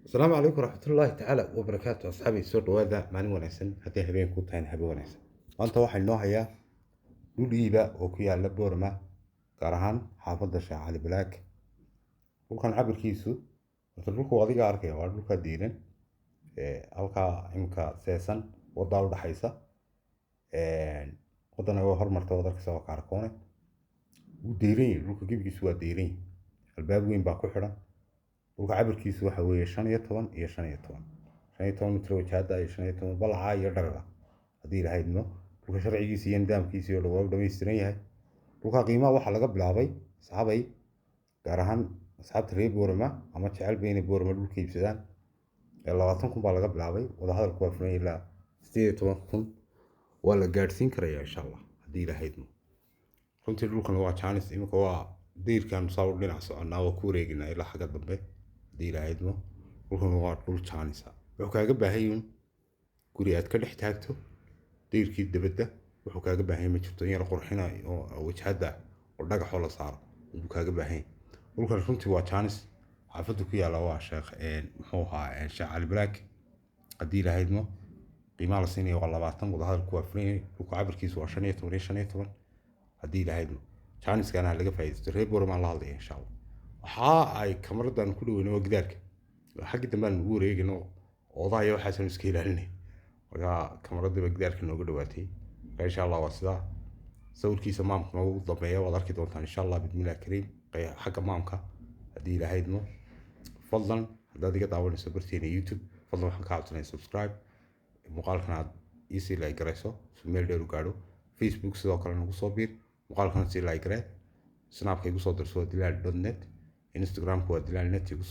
السلام عليكم ورحمة الله تعالى وبركاته أصحابي سoo dhawaada maalin wanaagsan haddii habeen ku tahay habe wanaagsan maanta waxaan noo hayaa dhul iiba oo ku yaala Boorama gaar ahaan xaafadda Sheekh Cali Black dhulkan cabirkiisu horta dhulku adiga arkaya waa dhulka diiran halkaa imka seesan wadda u dhaxaysa wadana waa hormarta wadarka soo kaarkoone wuu diiran yahay dhulka gebigiisu waa diiran yahay albaab weyn baa ku xidhan dhulka cabirkiisu waxa weeye 15 iyo 15 mitir wajahada iyo 15 balaca iyo dharga haddii ilaahay idmo dhulka sharcigiisa iyo nidaamkiisa iyo dhawaab dhammaystiran yahay dhulka qiimaha waxaa laga bilaabay asxaabay gaar ahaan asxaabta reer Boorama ama jecel bayna Boorama dhulka iibsadaan 20,000 baa laga bilaabay wadahadalku waa furan ilaa 18,000 waa la gaadhsiin karayaa insha Allah haddii ilaahay idmo runtii dhulkan waa chance imika waa deyrkan soo dhinac soconaa oo ku wareeginaa ilaa xagga dambe haddii ilaahay idmo dhulkan waa dhul chance wuxuu kaaga baahan yahay guri aad ka dhex taagto deyrkii dabadda wuxuu kaaga baahan yahay ma jirto in yar qurxina oo wajahada oo dhagax la saaro wuxuu kaaga baahan yahay dhulkan runtii waa chance xaafaddu ku yaala waa sheekh muxuu ahaa Sheekh Cali Black haddii ilaahay idmo qiimaha la siinayo waa 20 wadahadalku waa furan yahay dhulka cabirkiisu waa 15 haddii ilaahay idmo chance kana laga faa'iideysto reer Boorama la hadlaya insha Allah waxa ay kameradan ku dhaweynaa gidaarka xagga dambe aan ugu wareegino odayo waxa san iska ilaalinay waxa kamerada gidaarka nooga dhawaatay insha Allah waa sida sawirkiisa maamka noogu dambeeya waad arki doontaan insha Allah bidmillaah kariim xagga maamka haddii ilaahay idmo fadlan haddaad iga daawanayso barteena YouTube fadlan waxaan ka codsanay subscribe muuqaalkan aad isi like garayso si meel dheer u gaadho Facebook sidoo kale nagu soo biir muuqaalkan si like garee snapka igu soo dirso dilal.net instagramka waa dilal.net igu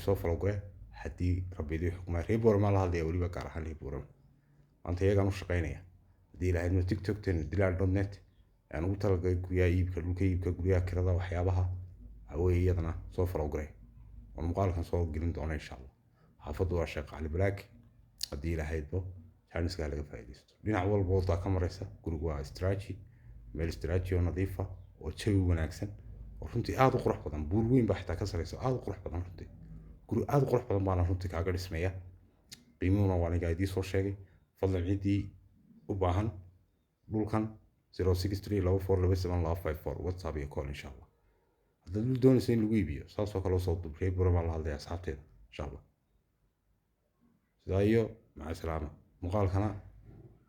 soo follow garee haddii rabbi idin xukumaa reer Boorama la hadlaya weliba gaar ahaan reer Boorama maanta iyagaan u shaqaynaya haddii ilaahay idmo tiktok-teen dilal.net aan ugu talagalay guryaha iibka dhulka iibka guryaha kirada waxyaabaha away iyadana soo follow garee oo muuqaalkan soo gelin doona insha Allah xaafaddu waa Sheekh Cali Black haddii ilaahay idmo chance laga faa'iideysto dhinac walba wadda ka maraysa gurigu waa strategy meel strategy oo nadiif ah oo jawi wanaagsan oo runtii aad u qurux badan buur weyn baa xitaa ka sareyso aad u qurux badan runtii guri aad u qurux badan baa runtii kaaga dhismaya qiimuhuna waa aniga idin soo sheegay fadlan cidii u baahan dhulkan 0632427254 WhatsApp iyo call insha Allah haddaad doonayso in lagu iibiyo saasoo kale soo duubay Boorama la hadlaya asxaabteeda insha Allah sidaa iyo maca salaama muuqaalkana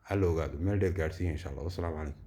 ha la ogaado meel dheer gaarsiin insha Allah wassalaamu calaykum